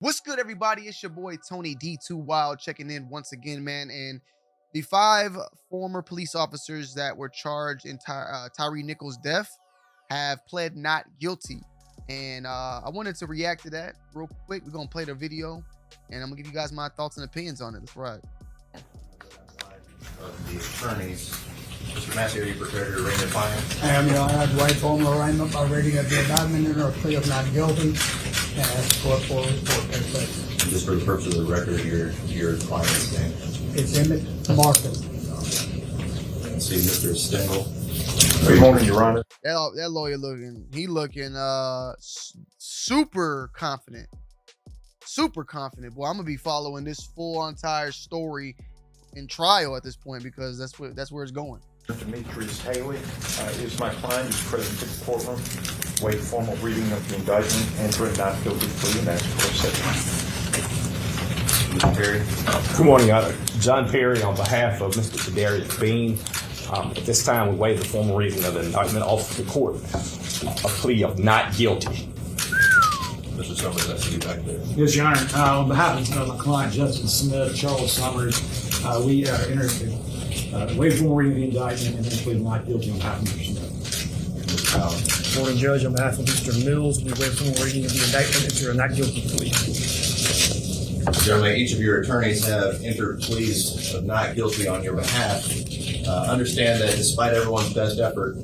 What's good, everybody? It's your boy Tony D2 Wild checking in once again, man. And the 5 former police officers that were charged in Tyre Nichols' death have pled not guilty. And I wanted to react to that real quick. We're gonna play the video, and I'm gonna give you guys my thoughts and opinions on it. That's right. Of the attorneys, Mr. Massey, are you prepared to arraign the client? I am, Your Honor. I'd write formal arraignment by reading of the indictment or a plea of not guilty and ask court for a report as such. Just for the purpose of the record, your client's name. It's Emmett Martin. Let's see, Mr. Stengel. Good morning, Your Honor. That lawyer looking super confident. Super confident. Boy, I'm gonna be following this full entire story in trial at this point because that's where it's going. Demetrius Haley is my client. He's present at the courtroom. Wait formal reading of the indictment, enter a not guilty plea, and ask for a second. Mr. Perry. Good morning, Your Honor. John Perry on behalf of Mr. Kadarius Bean. At this time, we waive the formal reading of the indictment, offer the court a plea of not guilty. Mr. Summers, I see you back there. Yes, Your Honor. On behalf of my client, Justin Smith, Charles Summers, we entered waive formal reading of the indictment and then plead not guilty on behalf of Mr. Smith. Mr. Allen. Morning, Judge. On behalf of Mr. Mills, we waive formal reading of the indictment and enter a not guilty plea. Gentlemen, each of your attorneys have entered pleas of not guilty on your behalf. Understand that despite everyone's best effort,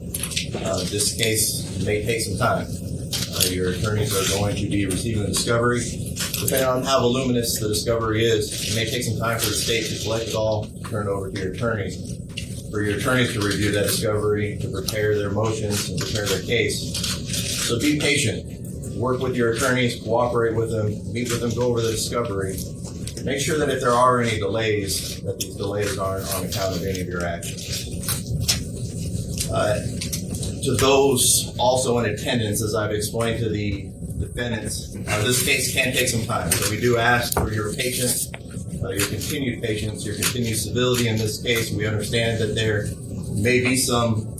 this case may take some time. Your attorneys are going to be receiving the discovery. Depending on how voluminous the discovery is, it may take some time for the state to collect it all, turn it over to your attorneys. For your attorneys to review that discovery, to prepare their motions and prepare their case. So be patient. Work with your attorneys, cooperate with them, meet with them, go over the discovery. Make sure that if there are any delays, that these delays aren't on account of any of your actions. To those also in attendance, as I've explained to the defendants, this case can take some time. So we do ask for your patience, your continued patience, your continued civility in this case. We understand that there may be some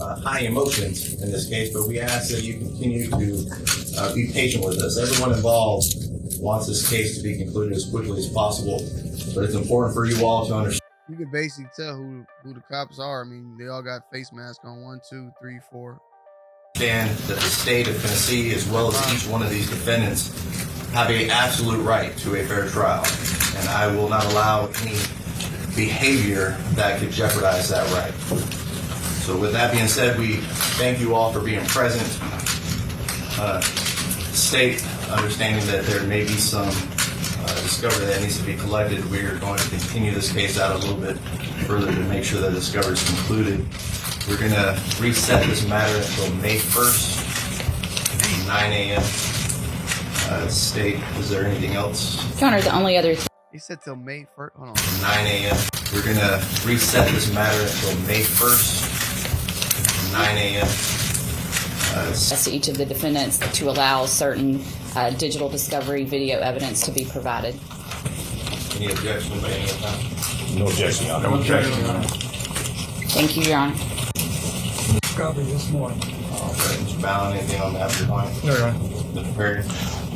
high emotions in this case, but we ask that you continue to be patient with us. Everyone involved wants this case to be concluded as quickly as possible, but it's important for you all to understand. You can basically tell who the cops are. I mean, they all got face masks on. 1, 2, 3, 4. That the state of Tennessee, as well as each one of these defendants, have an absolute right to a fair trial, and I will not allow any behavior that could jeopardize that right. So with that being said, we thank you all for being present. State, understanding that there may be some discovery that needs to be collected, we are going to continue this case out a little bit further to make sure that the discovery is concluded. We're going to reset this matter until May 1st, 9 a.m. State, is there anything else? Your Honor, the only other He said till May 1st. Hold on. 9 a.m. We're going to reset this matter until May 1st, 9 a.m. to each of the defendants to allow certain digital discovery video evidence to be provided. Any objection by any of them? No objection, Your Honor. No objection, Your Honor. Thank you, Your Honor. Discovery this morning. All right, Mr. Ballin, anything on that, your client? No, Your Honor. Mr. Perry?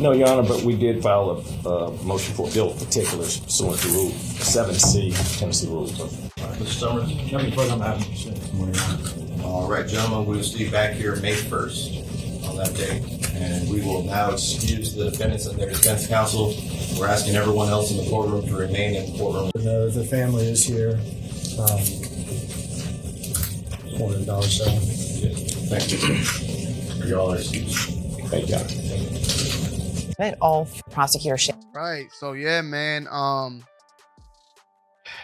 No, Your Honor, but we did file a motion for bill of particulars pursuant to Rule 7C, Tennessee Rules. Mr. Summers? Nothing further on behalf of Mr. Smith. Good morning, Your Honor. All right, gentlemen, we will see you back here May 1st on that day. And we will now excuse the defendants and their defense counsel. We're asking everyone else in the courtroom to remain in the courtroom. The family is here. $400 so. Thank you. For y'all are excused. Thank you, Your Honor. All prosecutorship. Right. So yeah, man.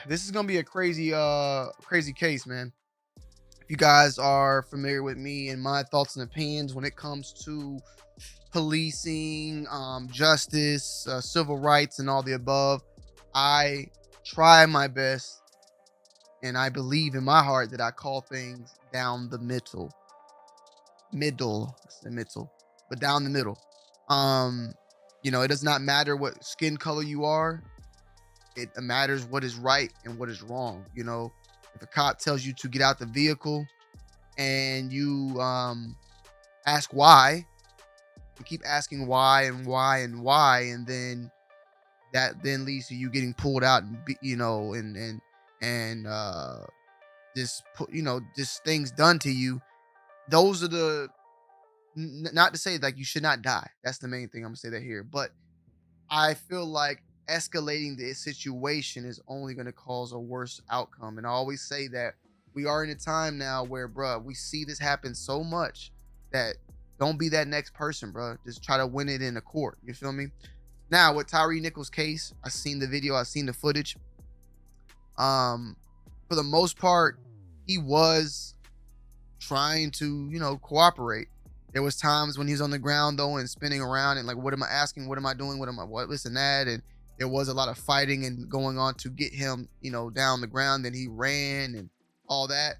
This is gonna be a crazy case, man. If you guys are familiar with me and my thoughts and opinions when it comes to policing, justice, civil rights, and all the above, I try my best, and I believe in my heart that I call things down the middle, but down the middle. You know, it does not matter what skin color you are. It matters what is right and what is wrong. You know, if a cop tells you to get out the vehicle and you ask why, and keep asking why and why and why, and then that then leads to you getting pulled out and and just put just things done to you. Those are the not to say like you should not die. That's the main thing I'm gonna say that here, but I feel like escalating the situation is only going to cause a worse outcome. And I always say that we are in a time now where, bruh, we see this happen so much that don't be that next person, bruh. Just try to win it in a court. You feel me? Now, with Tyre Nichols' case, I seen the video, I seen the footage. For the most part, he was trying to, cooperate. There was times when he was on the ground though and spinning around and like, what am I asking? What am I doing? What this and that? And there was a lot of fighting and going on to get him, down the ground. Then he ran and all that,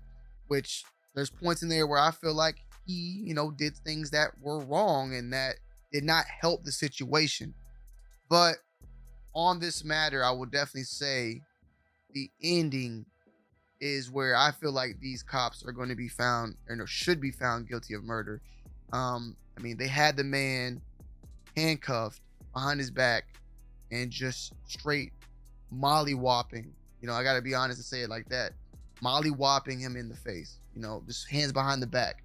which there's points in there where I feel like he, did things that were wrong and that did not help the situation. But on this matter, I would definitely say the ending is where I feel like these cops are going to be found or should be found guilty of murder. I mean, they had the man handcuffed behind his back and just straight molly-whopping. I got to be honest and say it like that. Molly-whopping him in the face, just hands behind the back.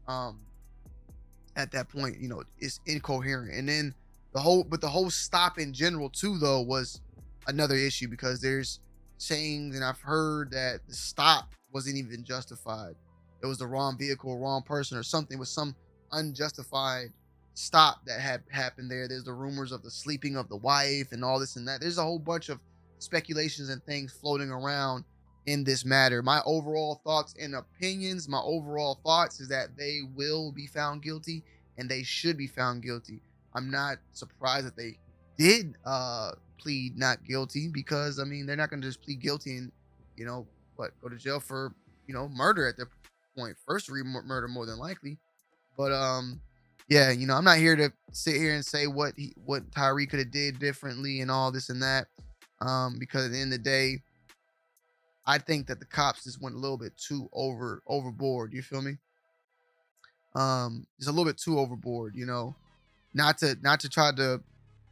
At that point, it's incoherent. And then the whole stop in general too, though, was another issue because there's sayings and I've heard that the stop wasn't even justified. It was the wrong vehicle, wrong person or something with some unjustified stop that had happened there. There's the rumors of the sleeping of the wife and all this and that. There's a whole bunch of speculations and things floating around in this matter. My overall thoughts and opinions, my overall thoughts is that they will be found guilty and they should be found guilty. I'm not surprised that they did plead not guilty because I mean they're not going to just plead guilty and go to jail for murder at their point, first degree murder more than likely. But yeah, I'm not here to sit here and say what Tyre could have did differently and all this and that. Because at the end of the day, I think that the cops just went a little bit too overboard. You feel me? Just a little bit too overboard. Not to try to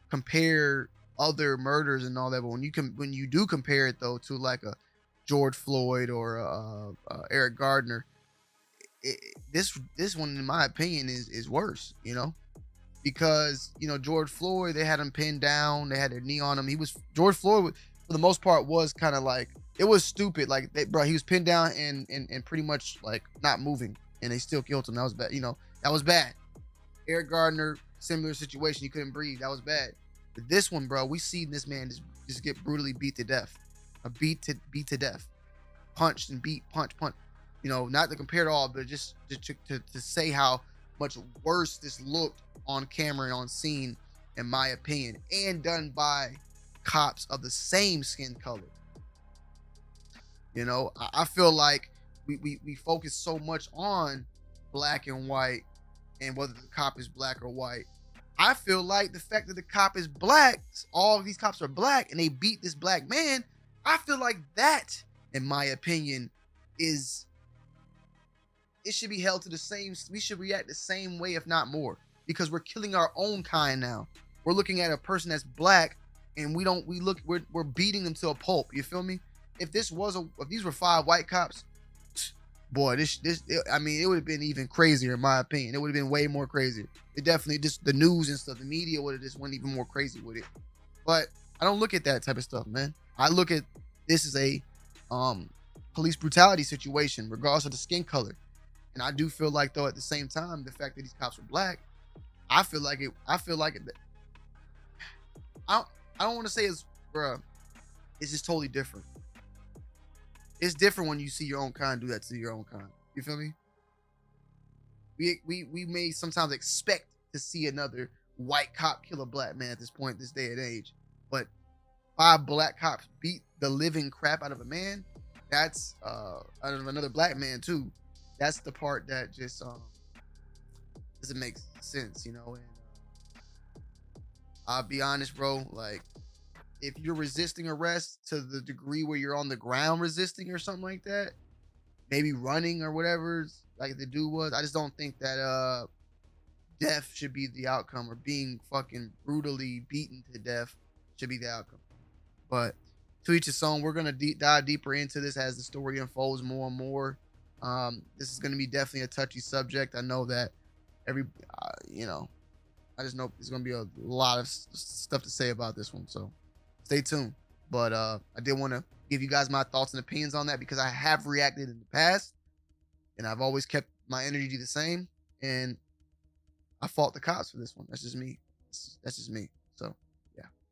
compare other murders and all that, but when you do compare it though to like a George Floyd or Eric Gardner. This one, in my opinion, is worse, because George Floyd, they had him pinned down, they had their knee on him. George Floyd for the most part was kind of like, it was stupid, like he was pinned down and pretty much like not moving, and they still killed him. That was bad, that was bad. Eric Gardner, similar situation, he couldn't breathe, that was bad. But this one, bro, we see this man just get brutally beat to death, beat to death, punched and beat, punch. Not to compare to all, but just to say how much worse this looked on camera and on scene, in my opinion, and done by cops of the same skin color. I feel like we focus so much on black and white and whether the cop is black or white. I feel like the fact that the cop is black, all of these cops are black, and they beat this black man, I feel like that, in my opinion, it should be held to the same, we should react the same way, if not more, because we're killing our own kind now. We're looking at a person that's black and we're beating them to a pulp. You feel me? If these were 5 white cops, boy, it would have been even crazier in my opinion. It would have been way more crazier. It definitely, just the news and stuff, the media would have just went even more crazy with it. But I don't look at that type of stuff, man. I look at this as a police brutality situation, regardless of the skin color. And I do feel like, though, at the same time, the fact that these cops are black, I feel like it. I don't want to say it's just totally different. It's different when you see your own kind do that to your own kind. You feel me? We may sometimes expect to see another white cop kill a black man at this point, this day and age. But 5 black cops beat the living crap out of a man, that's out of another black man too. That's the part that just doesn't make sense, And I'll be honest, bro. Like, if you're resisting arrest to the degree where you're on the ground resisting or something like that, maybe running or whatever, like the dude was, I just don't think that death should be the outcome, or being fucking brutally beaten to death should be the outcome. But to each his own. We're gonna dive deeper into this as the story unfolds more and more. This is gonna be definitely a touchy subject. I know that I just know there's gonna be a lot of stuff to say about this one. So stay tuned. But I did want to give you guys my thoughts and opinions on that, because I have reacted in the past, and I've always kept my energy the same. And I fought the cops for this one. That's just me. That's just me. So